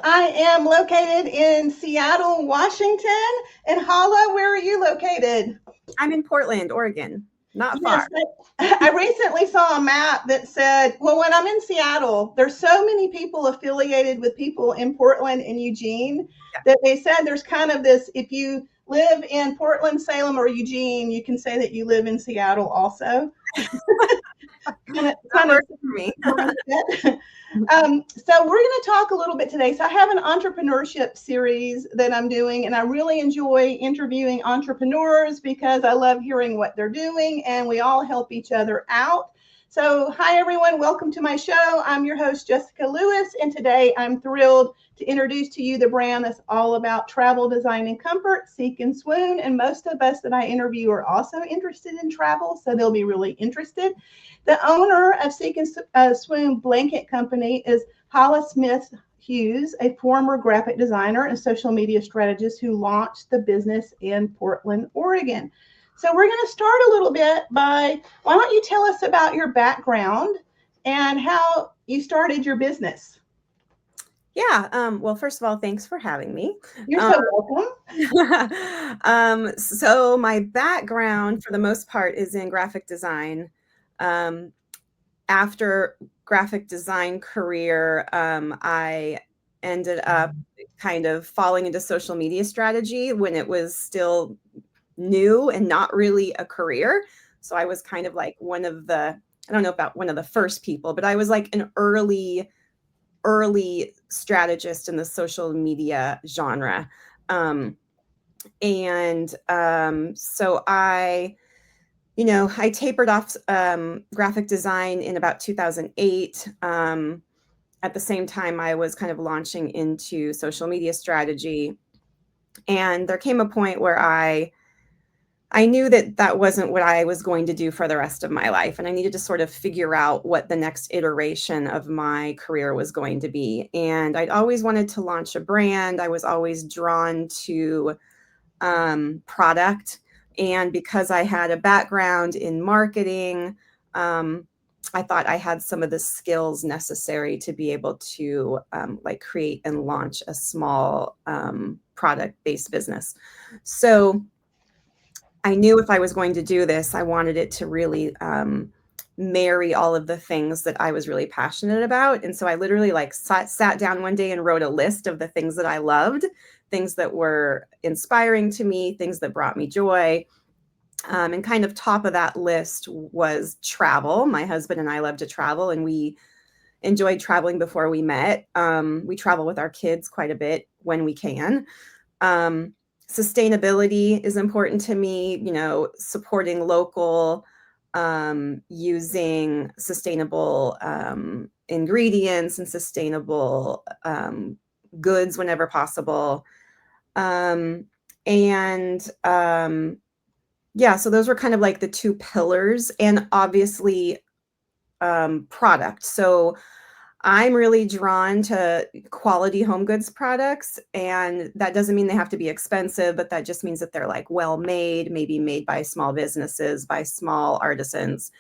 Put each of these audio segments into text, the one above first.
I am located in Seattle, Washington. And Hala, where are you located? I'm in Portland, Oregon. Not Yes, far. I recently saw a map that said, well, when I'm in Seattle, there's so many people affiliated with people in Portland and Eugene Yeah. that they said there's kind of this, if you live in Portland, Salem, or Eugene, you can say that you live in Seattle also. That kind of works for me. mindset. So we're going to talk a little bit today. So I have an entrepreneurship series that I'm doing, and I really enjoy interviewing entrepreneurs because I love hearing what they're doing, and we all help each other out. So hi everyone, welcome to my show. I'm your host Jessyca Lewis, and today I'm thrilled to introduce to you the brand that's all about travel, design, and comfort, Seek and Swoon. And most of us that I interview are also interested in travel, so they'll be really interested. The owner of Seek and Swoon Blanket Company is Jala Smith-Huys, a former graphic designer and social media strategist who launched the business in Portland, Oregon. So we're going to start a little bit by, why don't you tell us about your background and how you started your business? Yeah. Well, first of all, thanks for having me. You're so welcome. So my background, for the most part, is in graphic design. After graphic design career, I ended up kind of falling into social media strategy when it was still new and not really a career. So I was kind of like I don't know about one of the first people, but I was like an early strategist in the social media genre. So I tapered off graphic design in about 2008. At the same time, I was kind of launching into social media strategy. And there came a point where I knew that that wasn't what I was going to do for the rest of my life. And I needed to sort of figure out what the next iteration of my career was going to be. And I'd always wanted to launch a brand. I was always drawn to product. And because I had a background in marketing, I thought I had some of the skills necessary to be able to like create and launch a small product-based business. So I knew if I was going to do this, I wanted it to really marry all of the things that I was really passionate about. And so I literally like sat down one day and wrote a list of the things that I loved, things that were inspiring to me, things that brought me joy. And kind of top of that list was travel. My husband and I love to travel, and we enjoyed traveling before we met. We travel with our kids quite a bit when we can. Sustainability is important to me, supporting local, using sustainable ingredients and sustainable goods whenever possible. So those were kind of like the two pillars, and obviously product. So I'm really drawn to quality home goods products, and that doesn't mean they have to be expensive, but that just means that they're like well made, maybe made by small businesses, by small artisans.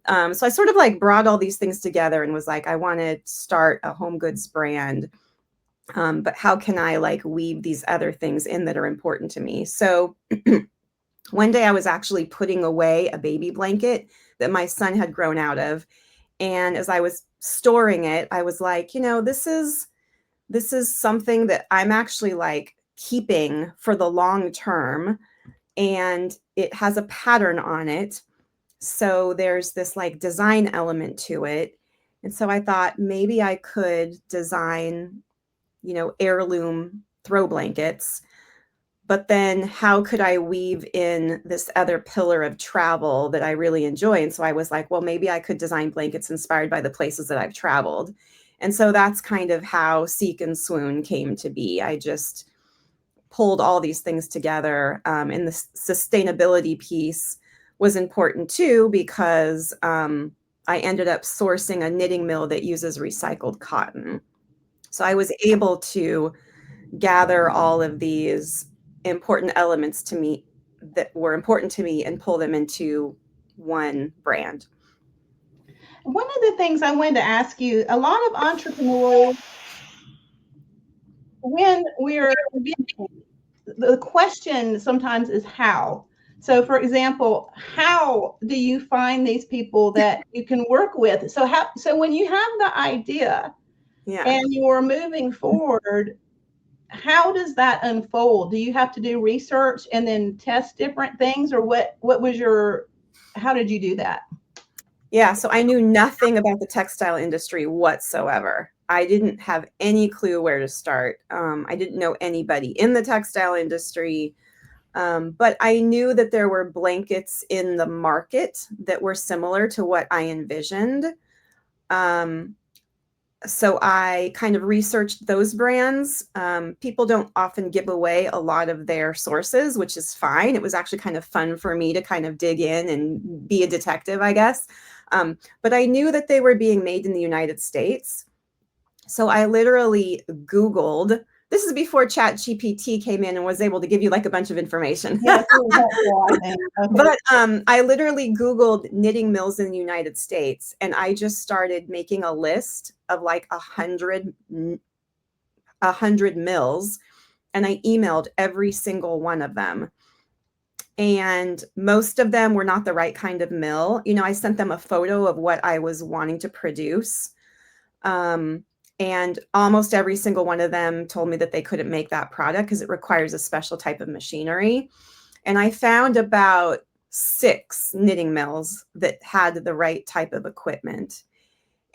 So I sort of like brought all these things together and was like, I want to start a home goods brand. But how can I like weave these other things in that are important to me? So one day I was actually putting away a baby blanket that my son had grown out of. And as I was storing it, I was like, this is something that I'm actually like keeping for the long term. And it has a pattern on it. So there's this like design element to it. And so I thought maybe I could design, heirloom throw blankets. But then how could I weave in this other pillar of travel that I really enjoy? And so I was like, well, maybe I could design blankets inspired by the places that I've traveled. And so that's kind of how Seek and Swoon came to be. I just pulled all these things together. And the sustainability piece was important too, because I ended up sourcing a knitting mill that uses recycled cotton. So I was able to gather all of these important elements to me that were important to me and pull them into one brand. One of the things I wanted to ask you, a lot of entrepreneurs when we're, the question sometimes is how. So for example, how do you find these people that you can work with? So when you have the idea and you're moving forward, how does that unfold? Do you have to do research and then test different things, or how did you do that? Yeah, so I knew nothing about the textile industry whatsoever. I didn't have any clue where to start. I didn't know anybody in the textile industry, but I knew that there were blankets in the market that were similar to what I envisioned. So I kind of researched those brands. People don't often give away a lot of their sources, which is fine. It was actually kind of fun for me to kind of dig in and be a detective, I guess. But I knew that they were being made in the United States. So I literally Googled. This is before ChatGPT came in and was able to give you like a bunch of information. Yes, really helpful, I think. Okay. But I literally Googled knitting mills in the United States, and I just started making a list of like 100 mills, and I emailed every single one of them. And most of them were not the right kind of mill. You know, I sent them a photo of what I was wanting to produce. And almost every single one of them told me that they couldn't make that product because it requires a special type of machinery. And I found about 6 knitting mills that had the right type of equipment.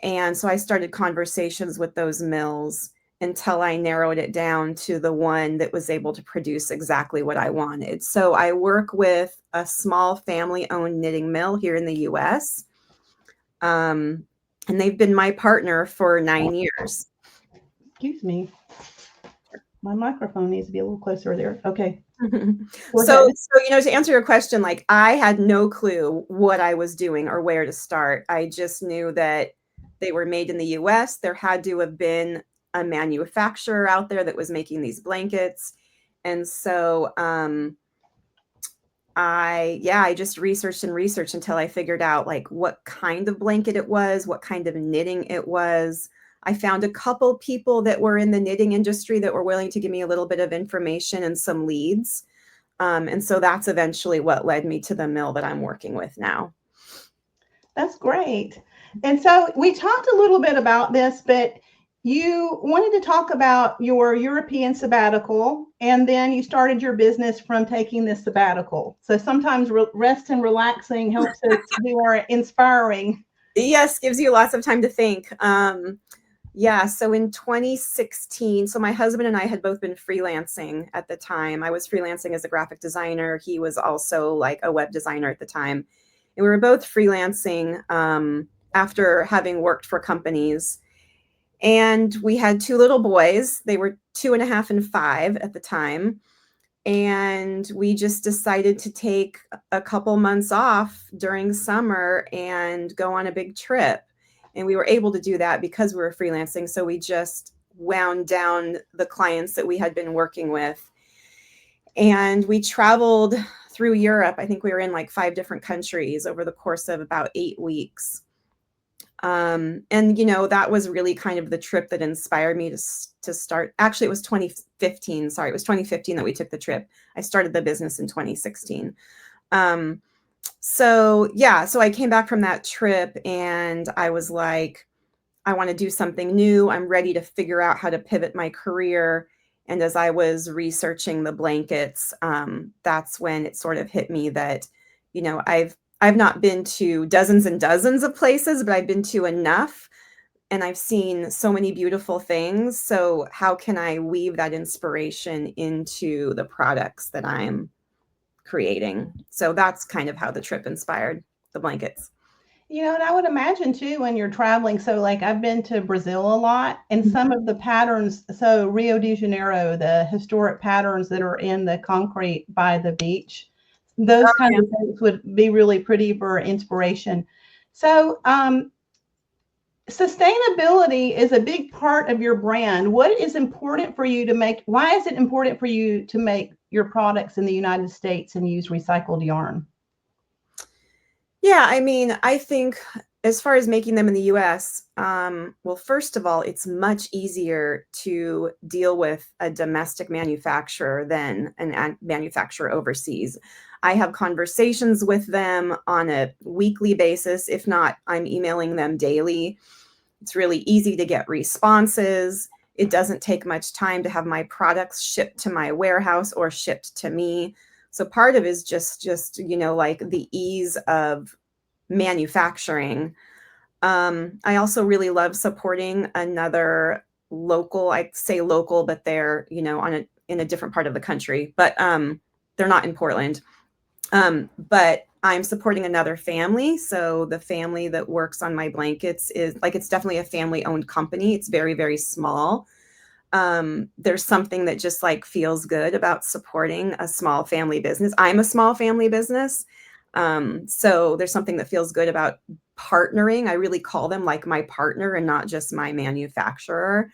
And so I started conversations with those mills until I narrowed it down to the one that was able to produce exactly what I wanted. So I work with a small family-owned knitting mill here in the US. And they've been my partner for 9 years. Excuse me. My microphone needs to be a little closer there. Okay. So, you know, to answer your question, like I had no clue what I was doing or where to start. I just knew that they were made in the US. There had to have been a manufacturer out there that was making these blankets. And so I just researched and researched until I figured out like what kind of blanket it was, what kind of knitting it was. I found a couple people that were in the knitting industry that were willing to give me a little bit of information and some leads. And so that's eventually what led me to the mill that I'm working with now. That's great. And so we talked a little bit about this, but you wanted to talk about your European sabbatical, and then you started your business from taking this sabbatical. So sometimes rest and relaxing helps us do our inspiring. Yes, gives you lots of time to think. Yeah, so in 2016, so my husband and I had both been freelancing at the time. I was freelancing as a graphic designer. He was also like a web designer at the time. And we were both freelancing after having worked for companies. And we had 2 little boys. They were 2.5 and 5 at the time. And we just decided to take a couple months off during summer and go on a big trip. And we were able to do that because we were freelancing. So we just wound down the clients that we had been working with. And we traveled through Europe. I think we were in like 5 different countries over the course of about 8 weeks. And, you know, that was really kind of the trip that inspired me to start. Actually, it was 2015. Sorry, it was 2015 that we took the trip. I started the business in 2016. So yeah, so I came back from that trip and I was like, I want to do something new. I'm ready to figure out how to pivot my career. And as I was researching the blankets, that's when it sort of hit me that, you know, I've not been to dozens and dozens of places, but I've been to enough and I've seen so many beautiful things. So how can I weave that inspiration into the products that I'm creating? So that's kind of how the trip inspired the blankets. You know, and I would imagine too when you're traveling. So, like, I've been to Brazil a lot, and some of the patterns, so Rio de Janeiro, the historic patterns that are in the concrete by the beach, those kind of things would be really pretty for inspiration. So, sustainability is a big part of your brand. What is important for you to make? Why is it important for you to make your products in the United States and use recycled yarn? Yeah, I mean, I think as far as making them in the US, well, first of all, it's much easier to deal with a domestic manufacturer than a manufacturer overseas. I have conversations with them on a weekly basis. If not, I'm emailing them daily. It's really easy to get responses. It doesn't take much time to have my products shipped to my warehouse or shipped to me. So part of it is just like the ease of manufacturing. I also really love supporting another local, I say local, but they're, in a different part of the country, but they're not in Portland. But I'm supporting another family. So the family that works on my blankets it's definitely a family owned company. It's very, very small. There's something that just feels good about supporting a small family business. I'm a small family business. So there's something that feels good about partnering. I really call them my partner and not just my manufacturer.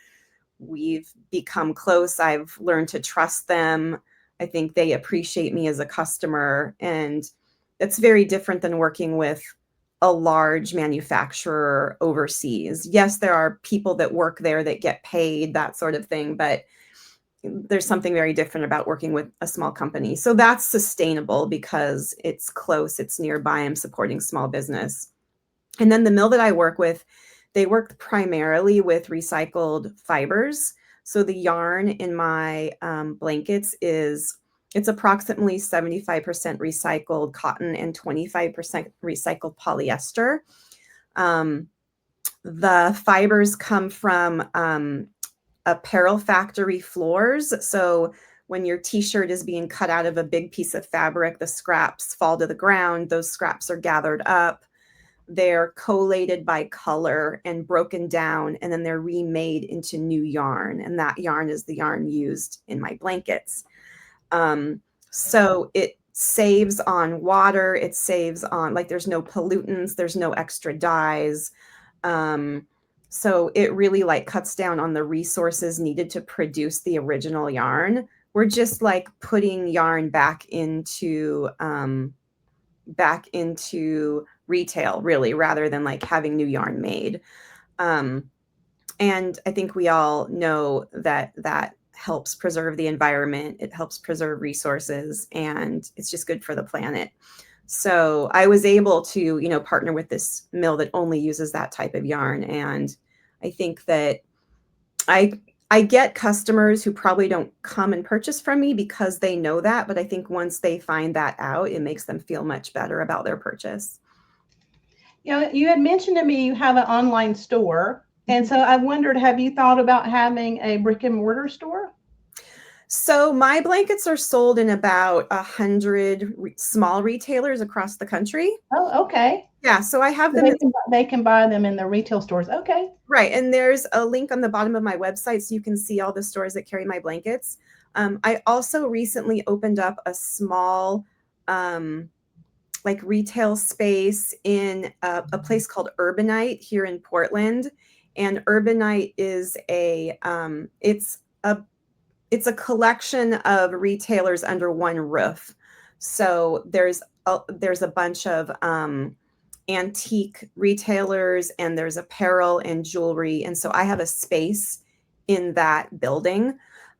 We've become close. I've learned to trust them. I think they appreciate me as a customer, and that's very different than working with a large manufacturer overseas. Yes, there are people that work there that get paid, that sort of thing, but there's something very different about working with a small company. So that's sustainable because it's close, it's nearby, I'm supporting small business. And then the mill that I work with, they work primarily with recycled fibers. So the yarn in my blankets it's approximately 75% recycled cotton and 25% recycled polyester. The fibers come from apparel factory floors. So when your t-shirt is being cut out of a big piece of fabric, the scraps fall to the ground. Those scraps are gathered up. They're collated by color and broken down, and then they're remade into new yarn. And that yarn is the yarn used in my blankets. So it saves on water. It saves on, there's no pollutants. There's no extra dyes. So it really cuts down on the resources needed to produce the original yarn. We're just putting yarn back into retail, really, rather than having new yarn made. And I think we all know that helps preserve the environment. It helps preserve resources, and it's just good for the planet. So I was able to, partner with this mill that only uses that type of yarn. And I think that I get customers who probably don't come and purchase from me because they know that. But I think once they find that out, it makes them feel much better about their purchase. You had mentioned to me you have an online store. And so I wondered, have you thought about having a brick and mortar store? So my blankets are sold in about 100 small retailers across the country. Oh, okay. Yeah, so I have So them. they can buy them in the retail stores. Okay. Right, and there's a link on the bottom of my website so you can see all the stores that carry my blankets. I also recently opened up a small retail space in a place called Urbanite here in Portland. And Urbanite is it's a collection of retailers under one roof. So there's a bunch of antique retailers, and there's apparel and jewelry. And so I have a space in that building.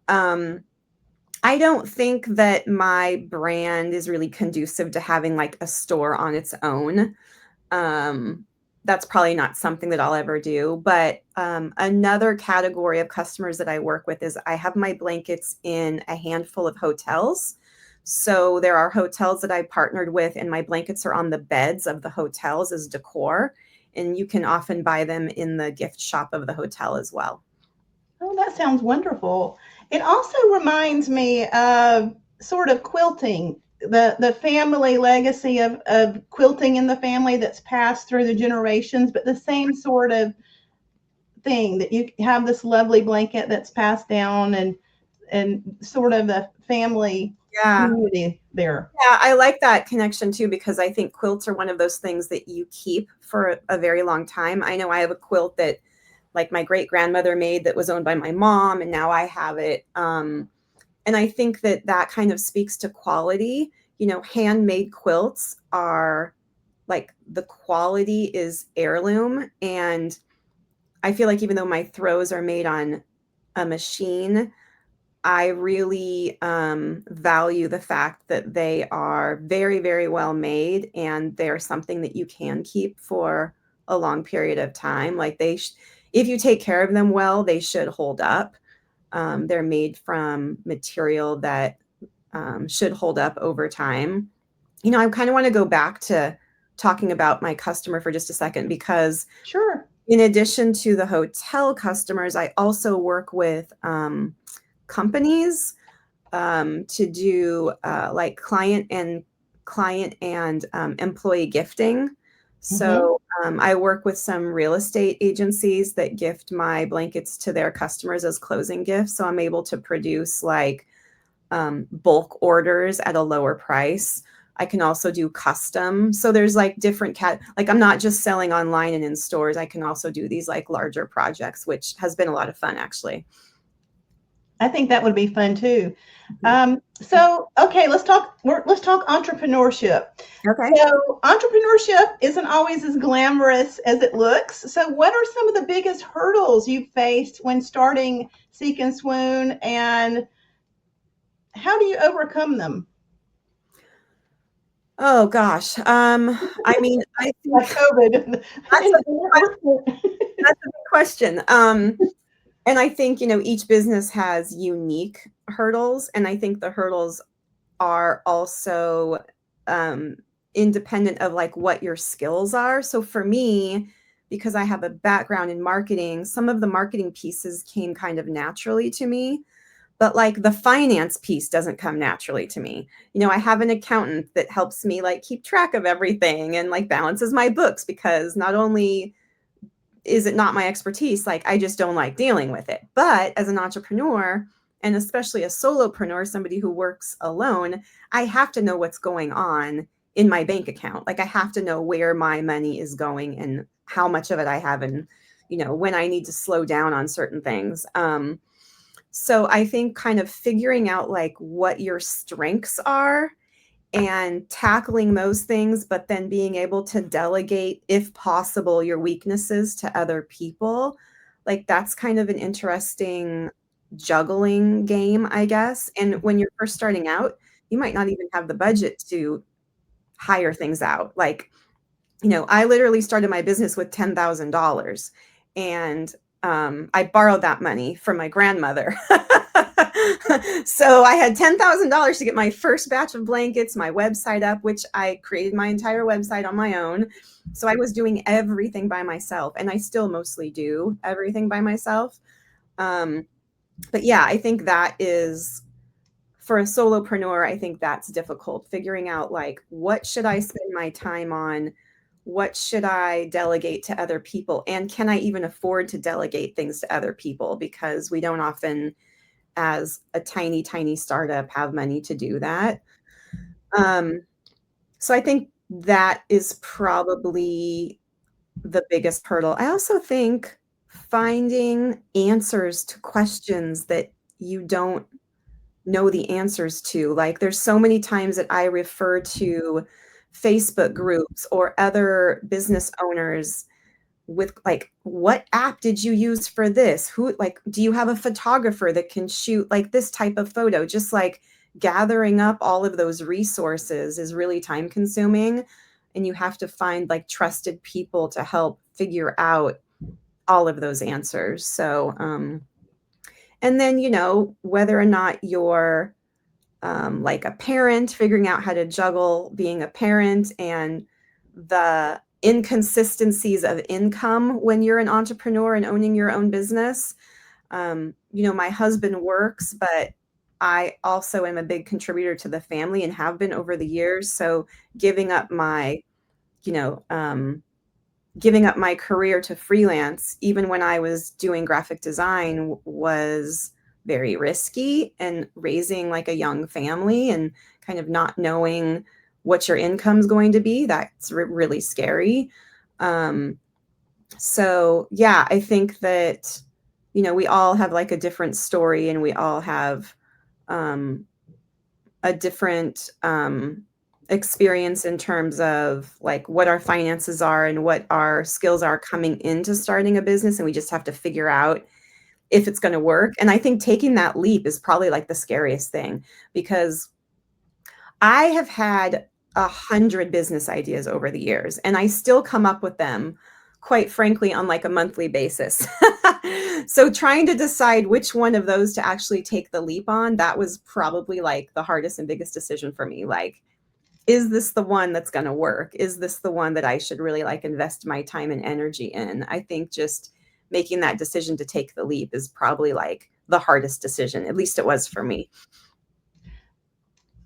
I don't think that my brand is really conducive to having a store on its own. That's probably not something that I'll ever do. But another category of customers that I work with is I have my blankets in a handful of hotels. So there are hotels that I partnered with, and my blankets are on the beds of the hotels as decor. And you can often buy them in the gift shop of the hotel as well. Oh, that sounds wonderful. It also reminds me of sort of quilting, the family legacy of quilting in the family that's passed through the generations, but the same sort of thing, that you have this lovely blanket that's passed down, and sort of the family community there. Yeah, I like that connection too, because I think quilts are one of those things that you keep for a very long time. I know I have a quilt that my great grandmother made that was owned by my mom, and now I have it. And I think that kind of speaks to quality. Handmade quilts are like the quality is heirloom. And I feel like even though my throws are made on a machine, I really value the fact that they are very, very well made, and they're something that you can keep for a long period of time. Like if you take care of them well, they should hold up. They're made from material that should hold up over time. You know, I kind of want to go back to talking about my customer for just a second, because Sure. in addition to the hotel customers, I also work with companies to do like client and employee gifting. So I work with some real estate agencies that gift my blankets to their customers as closing gifts. So I'm able to produce like bulk orders at a lower price. I can also do custom. So there's like different like I'm not just selling online and in stores. I can also do these like larger projects, which has been a lot of fun actually. I think that would be fun too. So, okay, let's talk entrepreneurship. Okay. So, entrepreneurship isn't always as glamorous as it looks. So, what are some of the biggest hurdles you faced when starting Seek and Swoon, and how do you overcome them? Oh gosh. I mean, I think Like COVID. that's a good question. And I think, you know, each business has unique hurdles, and I think the hurdles are also independent of like what your skills are. So for me, because I have a background in marketing, some of the marketing pieces came kind of naturally to me, but like the finance piece doesn't come naturally to me. You know, I have an accountant that helps me like keep track of everything and like balances my books, because not only is it not my expertise, like I just don't like dealing with it. But as an entrepreneur, and especially a solopreneur, somebody who works alone, I have to know what's going on in my bank account. Like I have to know where my money is going and how much of it I have, and you know, when I need to slow down on certain things. So I think kind of figuring out like what your strengths are and tackling those things, but then being able to delegate, if possible, your weaknesses to other people. Like that's kind of an interesting juggling game, I guess. And when you're first starting out, you might not even have the budget to hire things out. Like, you know, I literally started my business with $10,000, and I borrowed that money from my grandmother. So I had $10,000 to get my first batch of blankets, my website up, which I created my entire website on my own. So I was doing everything by myself, and I still mostly do everything by myself. But yeah, I think that is, for a solopreneur, I think that's difficult, figuring out like, what should I spend my time on? What should I delegate to other people? And can I even afford to delegate things to other people? Because we don't often, as a tiny, tiny startup, have money to do that. So I think that is probably the biggest hurdle. I also think finding answers to questions that you don't know the answers to. Like there's so many times that I refer to Facebook groups or other business owners with like, what app did you use for this? Who, like, do you have a photographer that can shoot like this type of photo? Just like gathering up all of those resources is really time consuming, and you have to find like trusted people to help figure out all of those answers. So and then, you know, whether or not you're like a parent, figuring out how to juggle being a parent and the inconsistencies of income when you're an entrepreneur and owning your own business. You know, my husband works, but I also am a big contributor to the family and have been over the years. So giving up my, you know, giving up my career to freelance, even when I was doing graphic design, was very risky, and raising like a young family and kind of not knowing what your income's going to be, that's really scary. So yeah, I think that, you know, we all have like a different story, and we all have a different experience in terms of like what our finances are and what our skills are coming into starting a business, and we just have to figure out if it's going to work. And I think taking that leap is probably like the scariest thing, because I have had 100 business ideas over the years, and I still come up with them, quite frankly, on like a monthly basis. So trying to decide which one of those to actually take the leap on, that was probably like the hardest and biggest decision for me. Like, is this the one that's going to work? Is this the one that I should really like invest my time and energy in? I think just making that decision to take the leap is probably like the hardest decision. At least it was for me.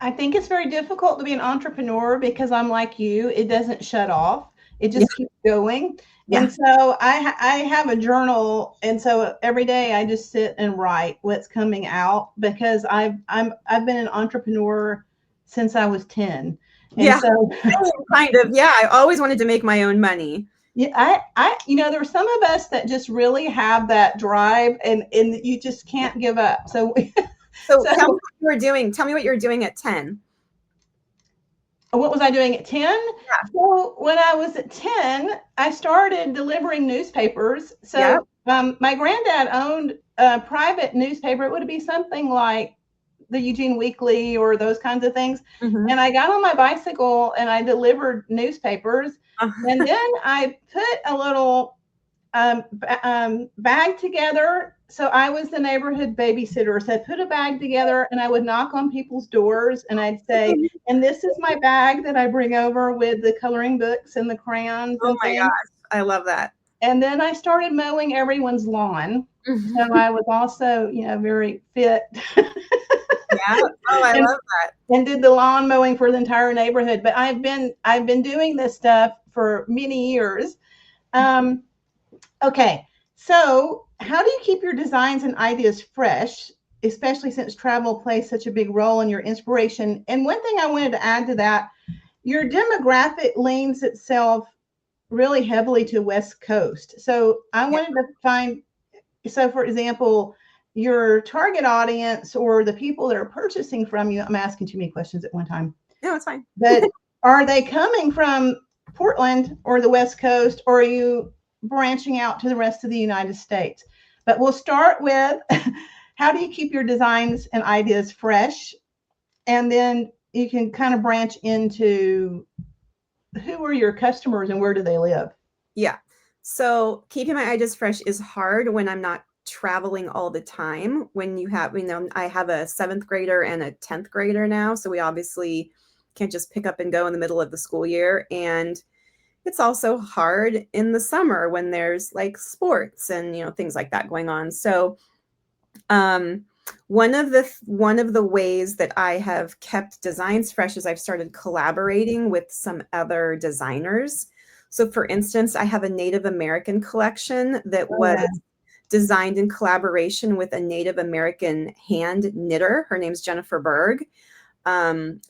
I think it's very difficult to be an entrepreneur because I'm like you, it doesn't shut off. It just keeps going. Yeah. And so I have a journal, and so every day I just sit and write what's coming out, because I've been an entrepreneur since I was 10. And Yeah. so Kind of. Yeah. I always wanted to make my own money. yeah, there are some of us that just really have that drive, and you just can't give up. So So tell me what you were doing. Tell me what you were doing at 10. What was I doing at 10? Yeah. So when I was at 10, I started delivering newspapers. So my granddad owned a private newspaper. It would be something like the Eugene Weekly or those kinds of things. Mm-hmm. And I got on my bicycle and I delivered newspapers. And then I put a little bag together. So I was the neighborhood babysitter. So I put a bag together and I would knock on people's doors and I'd say, and this is my bag that I bring over with the coloring books and the crayons and things. Gosh, I love that. And then I started mowing everyone's lawn. So I was also, very fit. Yeah. Oh, I love that. And did the lawn mowing for the entire neighborhood. But I've been doing this stuff for many years. Okay, so how do you keep your designs and ideas fresh, especially since travel plays such a big role in your inspiration? And one thing I wanted to add to that, your demographic leans itself really heavily to West Coast. So I wanted to find, so for example, your target audience or the people that are purchasing from you, I'm asking too many questions at one time. No, it's fine. But are they coming from Portland or the West Coast, or are you branching out to the rest of the United States? But we'll start with how do you keep your designs and ideas fresh? And then you can kind of branch into who are your customers and where do they live? Yeah. So keeping my ideas fresh is hard when I'm not traveling all the time. When you have, I have a 7th grader and a 10th grader now. So we obviously can't just pick up and go in the middle of the school year. And it's also hard in the summer when there's like sports and, things like that going on. So one of the ways that I have kept designs fresh is I've started collaborating with some other designers. So for instance, I have a Native American collection that was designed in collaboration with a Native American hand knitter. Her name's Jennifer Berg.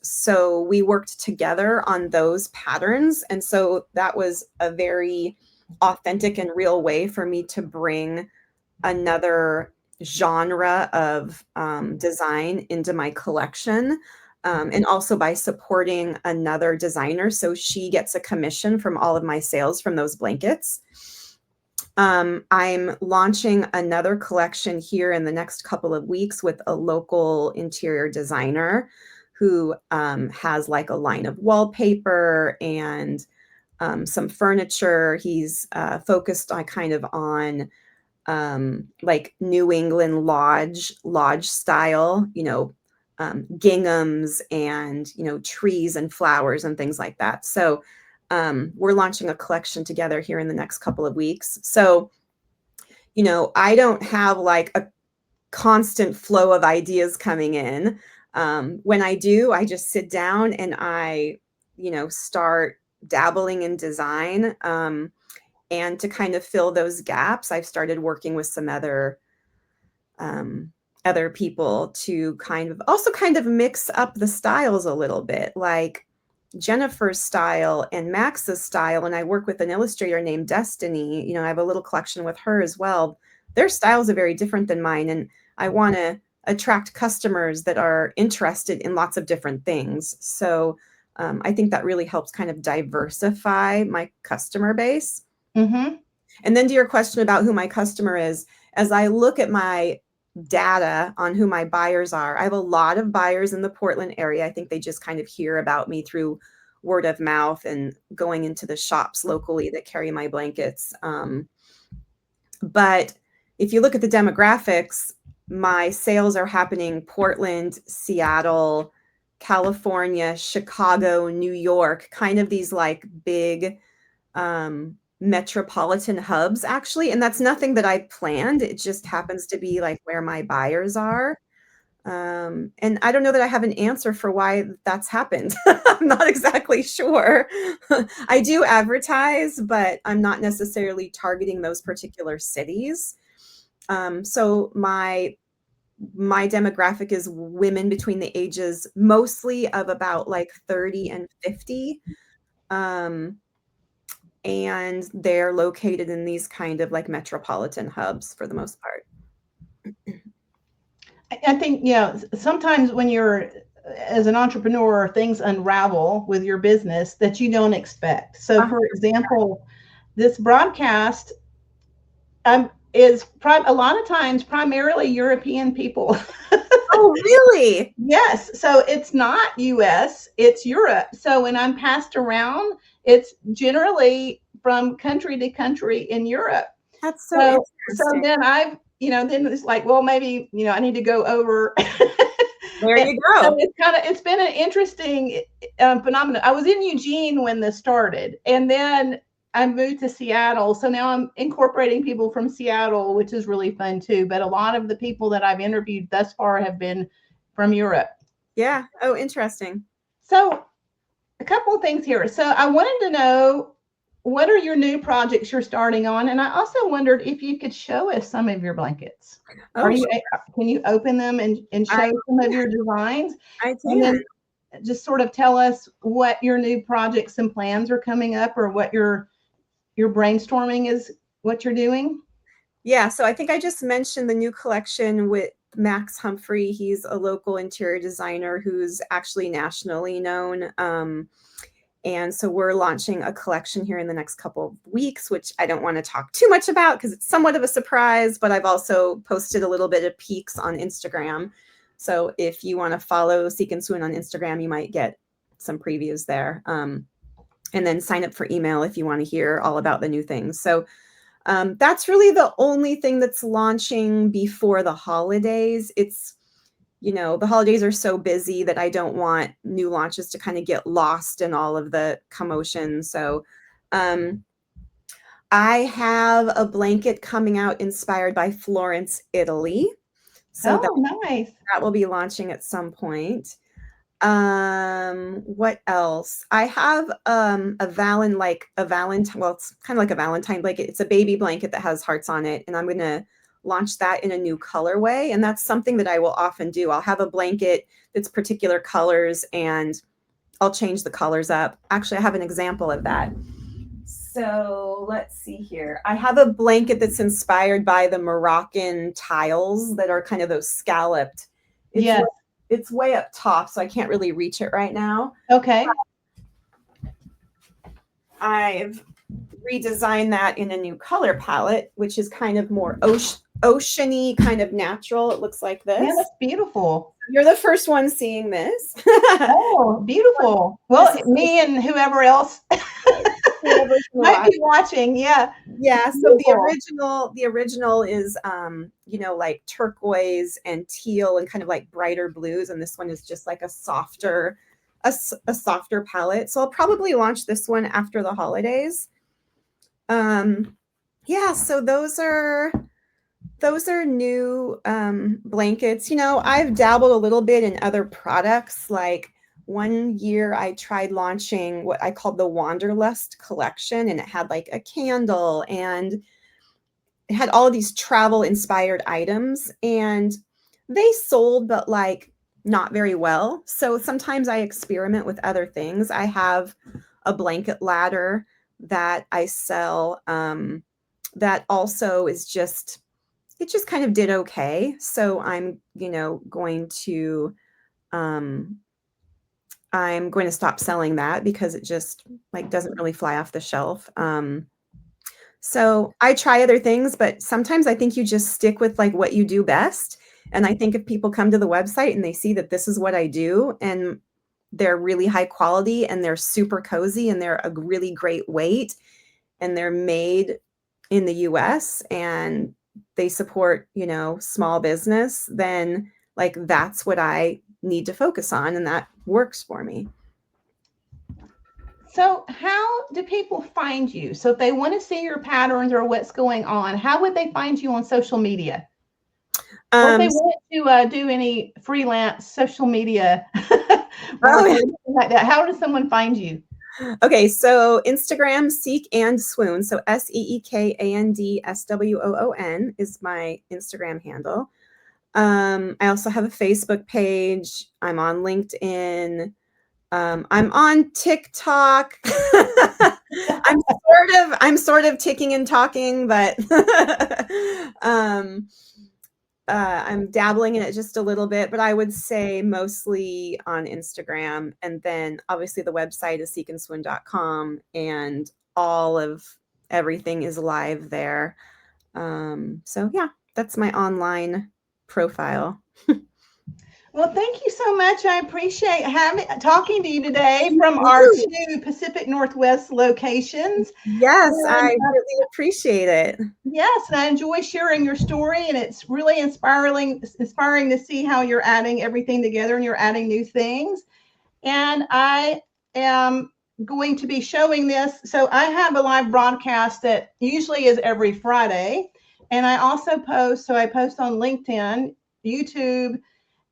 So we worked together on those patterns. And so that was a very authentic and real way for me to bring another genre of design into my collection. And also by supporting another designer. So she gets a commission from all of my sales from those blankets. I'm launching another collection here in the next couple of weeks with a local interior designer who has like a line of wallpaper and some furniture. He's focused on like New England lodge style, ginghams and, trees and flowers and things like that. So we're launching a collection together here in the next couple of weeks. So, I don't have like a constant flow of ideas coming in. When I do, I just sit down and I, start dabbling in design. And to kind of fill those gaps, I've started working with some other people to kind of mix up the styles a little bit, like Jennifer's style and Max's style. And I work with an illustrator named Destiny. I have a little collection with her as well. Their styles are very different than mine. And I want to attract customers that are interested in lots of different things. So I think that really helps kind of diversify my customer base. Mm-hmm. And then to your question about who my customer is, as I look at my data on who my buyers are, I have a lot of buyers in the Portland area. I think they just kind of hear about me through word of mouth and going into the shops locally that carry my blankets. But if you look at the demographics, my sales are happening Portland, Seattle, California, Chicago, New York, kind of these like big metropolitan hubs, actually. And that's nothing that I planned. It just happens to be like where my buyers are. And I don't know that I have an answer for why that's happened. I'm not exactly sure. I do advertise, but I'm not necessarily targeting those particular cities. So my demographic is women between the ages mostly of about like 30 and 50. And they're located in these kind of like metropolitan hubs for the most part. I think, sometimes when you're as an entrepreneur, things unravel with your business that you don't expect. So, for example, this broadcast is a lot of times primarily European people. Oh, really? Yes. So it's not US, it's Europe. So when I'm passed around, it's generally from country to country in Europe. That's so interesting. So then then it's like, well, maybe, I need to go over. There you go. So it's been an interesting phenomenon. I was in Eugene when this started, and then I moved to Seattle. So now I'm incorporating people from Seattle, which is really fun too. But a lot of the people that I've interviewed thus far have been from Europe. Yeah. Oh, interesting. So a couple of things here. So I wanted to know, what are your new projects you're starting on? And I also wondered if you could show us some of your blankets. Oh, Can you open them and show some of your designs? I can. And then just sort of tell us what your new projects and plans are coming up, or what your brainstorming is, what you're doing. Yeah, so I think I just mentioned the new collection with Max Humphrey. He's a local interior designer who's actually nationally known. And so we're launching a collection here in the next couple of weeks, which I don't want to talk too much about because it's somewhat of a surprise, but I've also posted a little bit of peeks on Instagram. So if you want to follow Seek Swoon on Instagram, you might get some previews there. And then sign up for email if you want to hear all about the new things. So that's really the only thing that's launching before the holidays. It's, the holidays are so busy that I don't want new launches to kind of get lost in all of the commotion. So I have a blanket coming out inspired by Florence, Italy. So nice. That will be launching at some point. What else? I have a Valentine, well, it's kind of like a Valentine blanket. It's a baby blanket that has hearts on it, and I'm gonna launch that in a new colorway. And that's something that I will often do. I'll have a blanket that's particular colors and I'll change the colors up. Actually, I have an example of that. So let's see here. I have a blanket that's inspired by the Moroccan tiles that are kind of those scalloped. It's way up top, so I can't really reach it right now. Okay. I've redesigned that in a new color palette, which is kind of more oceany, kind of natural. It looks like this. Yeah, that's beautiful. You're the first one seeing this. Oh, beautiful. Well, me and whoever else might be watching. Yeah. Yeah. So the original is, like turquoise and teal and kind of like brighter blues. And this one is just like a softer palette. So I'll probably launch this one after the holidays. Yeah. So those are new blankets. I've dabbled a little bit in other products. Like one year I tried launching what I called the Wanderlust collection, and it had like a candle and it had all of these travel inspired items, and they sold, but like not very well. So sometimes I experiment with other things. I have a blanket ladder that I sell that also is it just kind of did okay. So I'm, going to I'm going to stop selling that because it just like doesn't really fly off the shelf. So I try other things, but sometimes I think you just stick with like what you do best. And I think if people come to the website and they see that this is what I do and they're really high quality and they're super cozy and they're a really great weight and they're made in the US and they support, you know, small business, then like that's what I need to focus on and that works for me. So how do people find you? So if they want to see your patterns or what's going on, how would they find you on social media? Or if they want to do any freelance social media work or anything like that, how does someone find you? Okay, so Instagram, Seek and Swoon. So SeekAndSwoon is my Instagram handle. I also have a Facebook page. I'm on LinkedIn. I'm on TikTok. I'm sort of ticking and talking, but I'm dabbling in it just a little bit, but I would say mostly on Instagram. And then obviously the website is seekandswoon.com and all of everything is live there. So yeah, that's my online profile. Well, thank you so much. I appreciate talking to you today from our 2 Pacific Northwest locations. Yes, I really appreciate it. Yes, and I enjoy sharing your story, and it's really inspiring to see how you're adding everything together and you're adding new things. And I am going to be showing this. So I have a live broadcast that usually is every Friday, and I also post. So I post on LinkedIn, YouTube,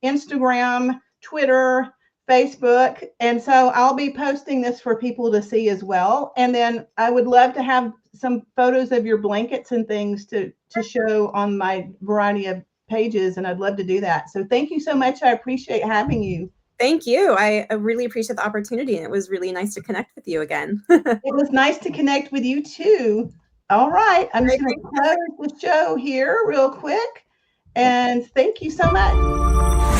Instagram, Twitter, Facebook. And so I'll be posting this for people to see as well. And then I would love to have some photos of your blankets and things to show on my variety of pages. And I'd love to do that. So thank you so much. I appreciate having you. Thank you. I really appreciate the opportunity. And it was really nice to connect with you again. It was nice to connect with you too. All right. I'm just going to close the show here real quick. And thank you so much.